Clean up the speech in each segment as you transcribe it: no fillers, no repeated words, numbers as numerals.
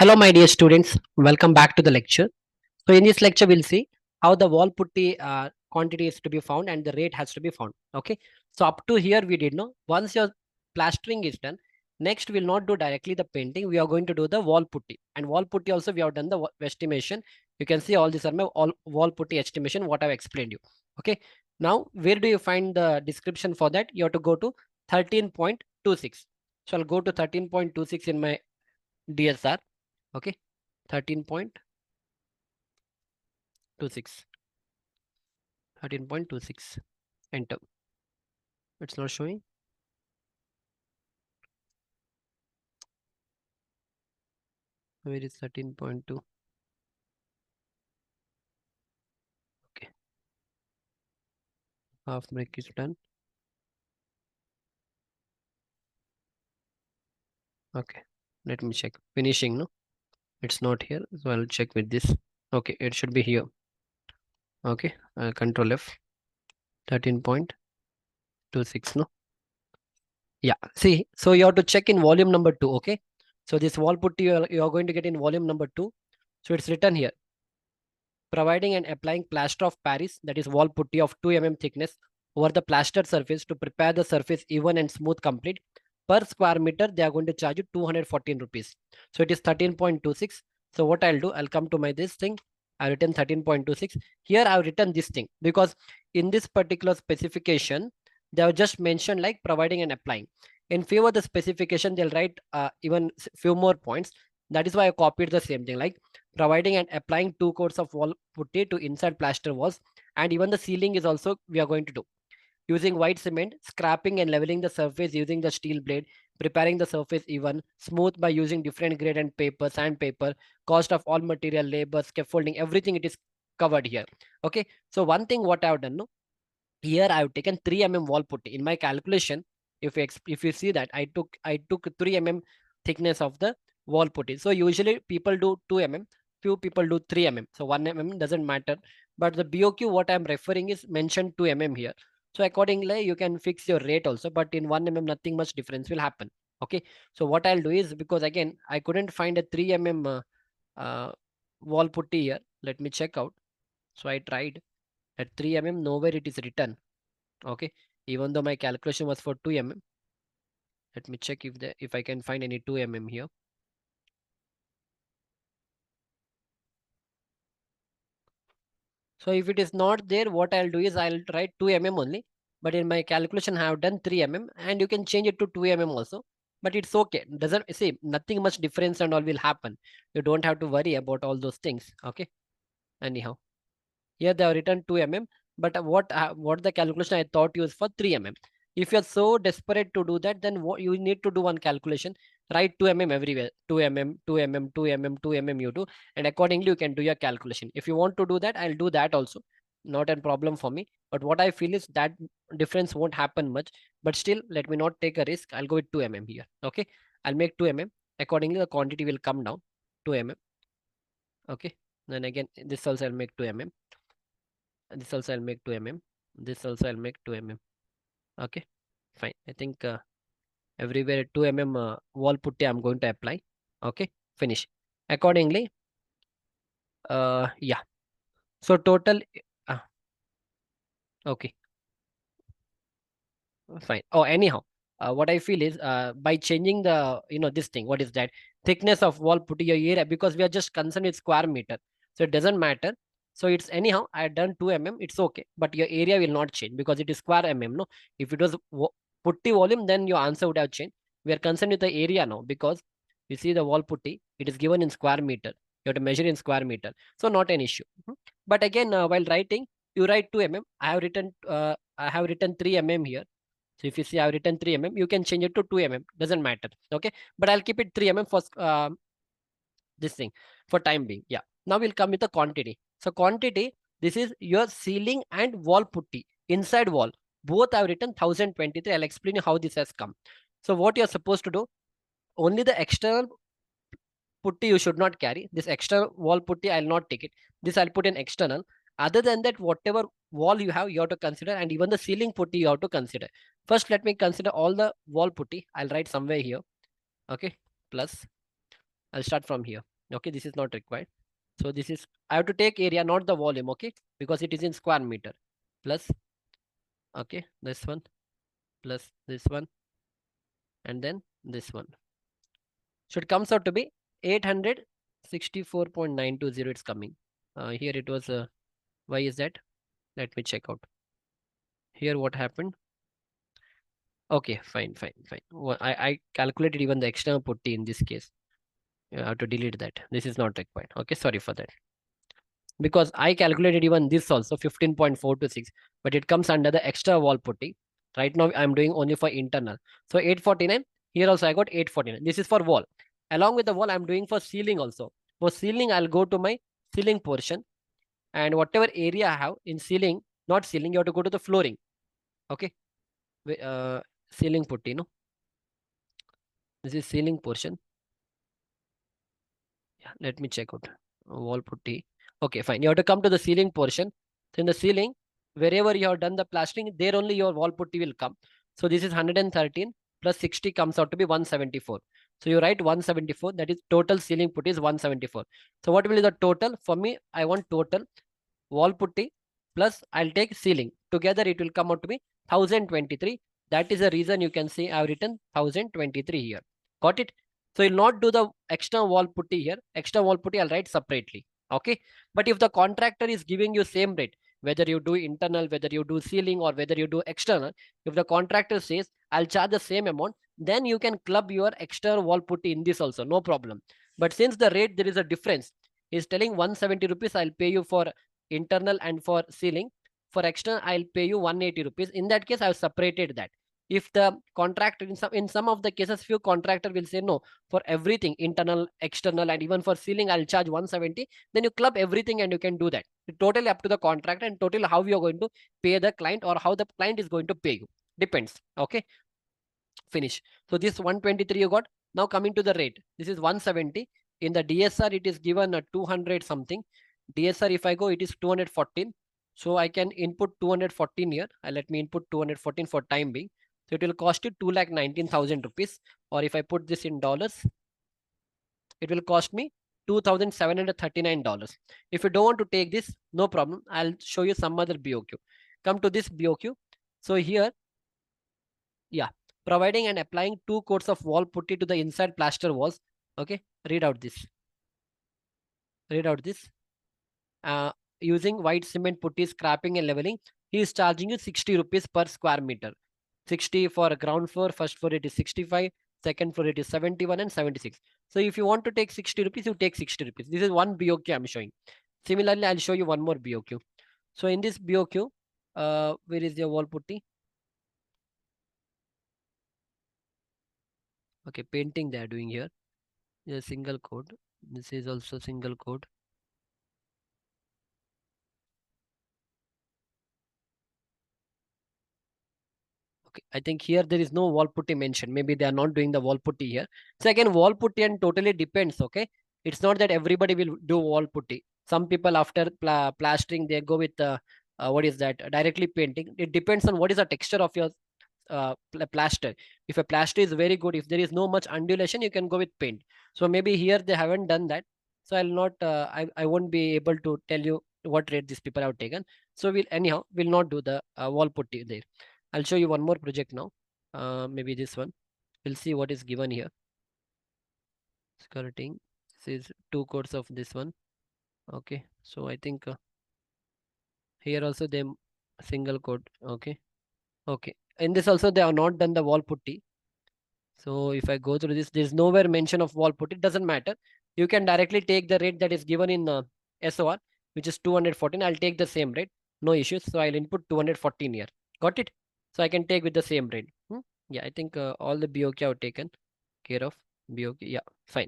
Hello, my dear students. Welcome back to the lecture. So, in this lecture, we'll see how the wall putty quantity is to be found and the rate has to be found. Okay. So, up to here, we did know. Once your plastering is done, next we'll not do directly the painting. We are going to do the wall putty. And wall putty also, we have done the estimation. You can see all these are my all wall putty estimation, what I've explained you. Okay. Now, where do you find the description for that? You have to go to 13.26. So, I'll go to 13.26 in my DSR. Okay, 13.26, 13.26, enter. It's not showing. Where is 13.2? Okay, half break is done. Okay, let me check. Finishing, no? It's not here, so I'll check with this. Okay, it should be here. Okay, Control F, 13.26, no? Yeah, see, so you have to check in volume number 2, okay? So this wall putty you are going to get in volume number 2. So it's written here. Providing and applying plaster of Paris, that is wall putty of 2 mm thickness over the plastered surface to prepare the surface even and smooth complete. Per square meter, they are going to charge you 214 rupees. So it is 13.26. So what I'll do, I'll come to my this thing. I've written 13.26. Here I've written this thing because in this particular specification, they have just mentioned like providing and applying. In favor of the specification, they'll write even few more points. That is why I copied the same thing. Like providing and applying 2 coats of wall putty to inside plaster walls, and even the ceiling is also we are going to do using white cement, scraping and leveling the surface using the steel blade, preparing the surface even smooth by using different grade and paper, sandpaper, cost of all material, labor, scaffolding, everything it is covered here. Okay, so one thing what I have done, no, here I have taken 3 mm wall putty in my calculation. If you see that I took 3 mm thickness of the wall putty. So usually people do 2 mm, few people do 3 mm. So 1 mm doesn't matter. But the BOQ what I'm referring is mentioned 2 mm here. So accordingly you can fix your rate also. But in 1 mm nothing much difference will happen. Okay. So what I'll do is, because again I couldn't find a 3 mm uh, wall putty here. Let me check out. So I tried at 3 mm, nowhere it is written. Okay, even though my calculation was for 2 mm. Let me check if I can find any 2 mm here. So if it is not there, what I'll do is I'll write 2 mm only. But in my calculation, I have done 3 mm, and you can change it to 2 mm also. But it's okay. Doesn't see nothing much difference and all will happen. You don't have to worry about all those things. Okay. Anyhow, here they have written 2 mm, but what the calculation I thought you was for 3 mm. If you're so desperate to do that, then what you need to do one calculation, write 2 mm everywhere, 2 mm, 2 mm, 2 mm, 2 mm you do, and accordingly you can do your calculation. If you want to do that, I'll do that also. Not a problem for me. But what I feel is that difference won't happen much. But still, let me not take a risk. I'll go with 2 mm here. Okay. I'll make 2 mm. Accordingly, the quantity will come down 2 mm. Okay. Then again, this also I'll make 2 mm. This also I'll make 2 mm. This also I'll make 2 mm. Okay, fine. I think everywhere 2 mm wall putty I'm going to apply. Okay, finish. Accordingly, yeah. So total, uh, okay, fine. Oh, anyhow, what I feel is by changing the, this thing, what is that? Thickness of wall putty your area, because we are just concerned with square meter. So it doesn't matter. So it's anyhow, I had done 2 mm, it's okay. But your area will not change because it is square mm, no? If it was putty volume, then your answer would have changed. We are concerned with the area now because you see the wall putty, it is given in square meter. You have to measure in square meter. So not an issue. Mhm. But again, while writing, you write 2 mm. I have written 3 mm here. So if you see I've written 3 mm, you can change it to 2 mm. Doesn't matter. Okay. But I'll keep it 3 mm for this thing for time being. Yeah. Now we'll come with the quantity. So quantity, this is your ceiling and wall putty. Inside wall. Both I've written 1023. I'll explain you how this has come. So what you're supposed to do, only the external putty you should not carry. This external wall putty, I'll not take it. This I'll put in external. Other than that, whatever wall you have to consider, and even the ceiling putty you have to consider. First, let me consider all the wall putty. I'll write somewhere here. Okay. Plus, I'll start from here. Okay, this is not required. So this is, I have to take area, not the volume, okay, because it is in square meter. Plus, okay, this one, plus this one, and then this one. So it comes out to be 864.920. It's coming. Here it was, why is that? Let me check out. Here what happened? Okay, fine, fine, fine. Well, I calculated even the external putty in this case. You have to delete that. This is not required. Okay, sorry for that. Because I calculated even this also 15.426, but it comes under the extra wall putty. Right now I'm doing only for internal. So 849. Here also I got 849. This is for wall. Along with the wall, I'm doing for ceiling also. For ceiling, I'll go to my ceiling portion, and whatever area I have in ceiling, not ceiling, you have to go to the flooring. Okay. Ceiling putty, no? This is ceiling portion. Yeah, let me check out. Wall putty. Okay, fine. You have to come to the ceiling portion. So in the ceiling, wherever you have done the plastering, there only your wall putty will come. So this is 113 plus 60 comes out to be 174. So you write 174. That is total ceiling putty is 174. So what will be the total? For me, I want total wall putty plus I'll take ceiling. Together it will come out to be 1023. That is the reason you can see I've written 1023 here. Got it? So you'll not do the extra wall putty here. Extra wall putty I'll write separately. Okay. But if the contractor is giving you same rate, whether you do internal, whether you do ceiling, or whether you do external, if the contractor says I'll charge the same amount, then you can club your extra wall putty in this also, no problem. But since the rate there is a difference, he's telling 170 rupees, I'll pay you for internal and for ceiling. For external, I'll pay you 180 rupees. In that case, I've separated that. If the contractor, in some of the cases, few contractor will say no, for everything, internal, external, and even for ceiling, I'll charge 170. Then you club everything and you can do that. It's totally up to the contractor and totally how you're going to pay the client or how the client is going to pay you. Depends. Okay. Finish. So this 123 you got. Now coming to the rate. This is 170. In the DSR, it is given a 200 something. DSR, if I go, it is 214. So I can input 214 here. Let me input 214 for time being. So it will cost you 2,19,000 rupees. Or if I put this in dollars, it will cost me $2,739. If you don't want to take this, no problem. I'll show you some other BOQ. Come to this BOQ. So here, yeah, providing and applying 2 coats of wall putty to the inside plaster walls. Okay, read out this. Read out this. Using white cement putty, scrapping and leveling, he is charging you 60 rupees per square meter. 60 for ground floor, first floor it is 65, second floor it is 71 and 76. So if you want to take 60 rupees, you take 60 rupees. This is one BOQ I'm showing. Similarly, I'll show you one more BOQ. So in this BOQ, where is your wall putty? Okay, painting they are doing here. A single code. This is also single code. Okay, I think here there is no wall putty mentioned. Maybe they are not doing the wall putty here. So again, wall putty and totally depends. Okay, it's not that everybody will do wall putty. Some people after plastering they go with what is that directly painting. It depends on what is the texture of your plaster. If a plaster is very good, if there is no much undulation, you can go with paint. So maybe here they haven't done that. So I'll not. I won't be able to tell you what rate these people have taken. So we'll not do the wall putty there. I'll show you one more project now. Maybe this one. We'll see what is given here. Skirting. This is 2 coats of this one. Okay. So I think here also they single coat. Okay. Okay. In this also they have not done the wall putty. So if I go through this, there's nowhere mention of wall putty. It doesn't matter. You can directly take the rate that is given in SOR, which is 214. I'll take the same rate. No issues. So I'll input 214 here. Got it? So I can take with the same rate. Yeah, I think all the BOQ have taken care of. BOQ. Yeah, fine.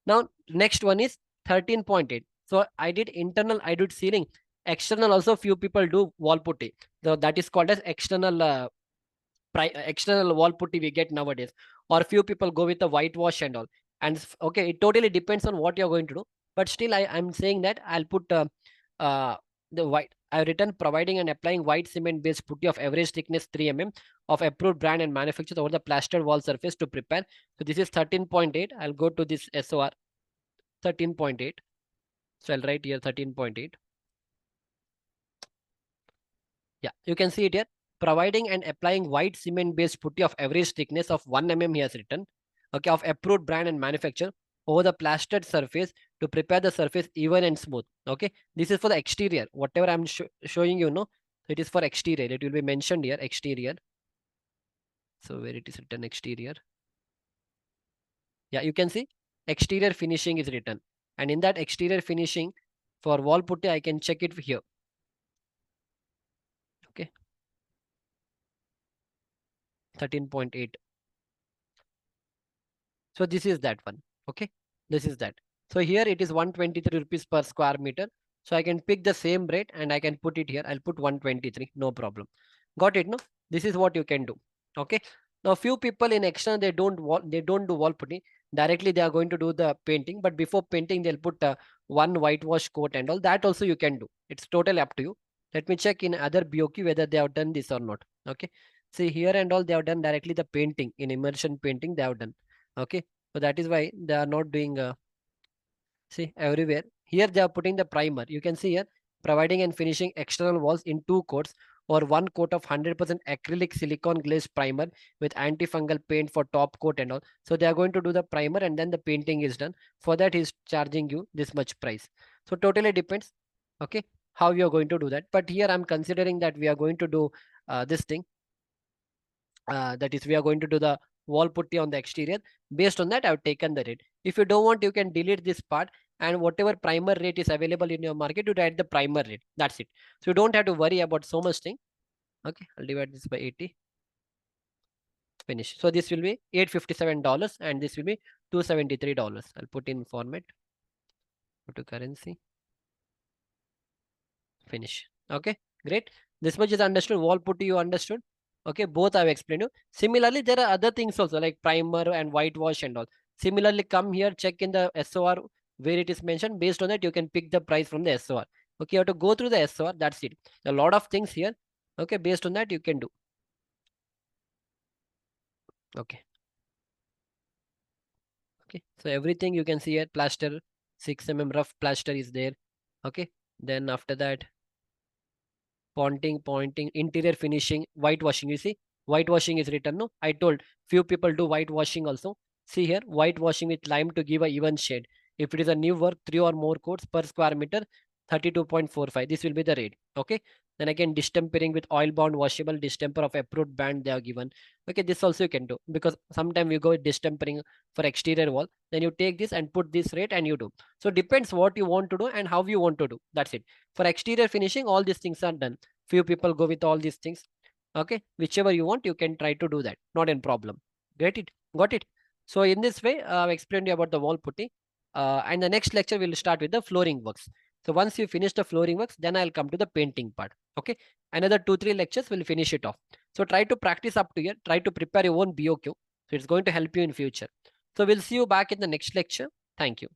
Now, next one is 13.8. So I did internal, I did ceiling. External also few people do wall putty. So that is called as external wall putty we get nowadays. Or few people go with the whitewash and all. And okay, it totally depends on what you're going to do. But still, I'm saying that I'll put the white. I've written providing and applying white cement based putty of average thickness 3 mm of approved brand and manufactured over the plastered wall surface to prepare. So this is 13.8. I'll go to this SOR. 13.8. So I'll write here 13.8. Yeah, you can see it here. Providing and applying white cement-based putty of average thickness of 1 mm, he has written, okay, of approved brand and manufacturer over the plastered surface to prepare the surface even and smooth. Okay, this is for the exterior. Whatever I'm showing you, no, it is for exterior. It will be mentioned here, exterior. So where it is written, exterior. Yeah, you can see exterior finishing is written, and in that exterior finishing for wall putty, I can check it here. Okay, 13.8. So this is that one. Okay, this is that. So here it is 123 rupees per square meter. So I can pick the same rate and I can put it here. I'll put 123, no problem. Got it, no? This is what you can do. Okay. Now few people in external, they don't do wall putty. Directly they are going to do the painting, but before painting they'll put one whitewash coat and all that also you can do. It's totally up to you. Let me check in other BOQ whether they have done this or not. Okay. See here and all they have done directly the painting in immersion painting they have done. Okay, so that is why they are not doing see everywhere. Here they are putting the primer. You can see here providing and finishing external walls in 2 coats or 1 coat of 100% acrylic silicone glaze primer with antifungal paint for top coat and all. So they are going to do the primer and then the painting is done. For that he's charging you this much price. So totally depends, okay, how you are going to do that. But here I'm considering that we are going to do this thing, that is we are going to do the wall putty on the exterior. Based on that I've taken the rate. If you don't want, you can delete this part, and whatever primer rate is available in your market, you write the primer rate. That's it. So you don't have to worry about so much thing. Okay, I'll divide this by 80. Finish. So this will be $857 and this will be $273. I'll put in format, go to currency, finish. Okay, great. This much is understood. Wall putty you understood. Okay, both I've explained you. Similarly, there are other things also like primer and whitewash and all. Similarly, come here, check in the SOR where it is mentioned. Based on that, you can pick the price from the SOR. Okay, you have to go through the SOR. That's it. A lot of things here. Okay, based on that, you can do. Okay. Okay, so everything you can see here, plaster, 6 mm rough plaster is there. Okay, then after that, pointing, interior finishing, whitewashing. You see, whitewashing is written. No, I told few people do whitewashing also. See here, whitewashing with lime to give a even shade. If it is a new work, 3 or more coats per square meter, 32.45. This will be the rate. Okay. Then again, distempering with oil bound washable distemper of approved brand they are given. Okay, this also you can do because sometimes you go with distempering for exterior wall. Then you take this and put this rate and you do. So depends what you want to do and how you want to do. That's it. For exterior finishing, all these things are done. Few people go with all these things. Okay, whichever you want, you can try to do that. Not a problem. Get it? Got it? So in this way, I've explained you about the wall putty. And the next lecture will start with the flooring works. So once you finish the flooring works, then I'll come to the painting part. Okay, another 2-3 lectures will finish it off. So try to practice up to here. Try to prepare your own BOQ. So it's going to help you in future. So we'll see you back in the next lecture. Thank you.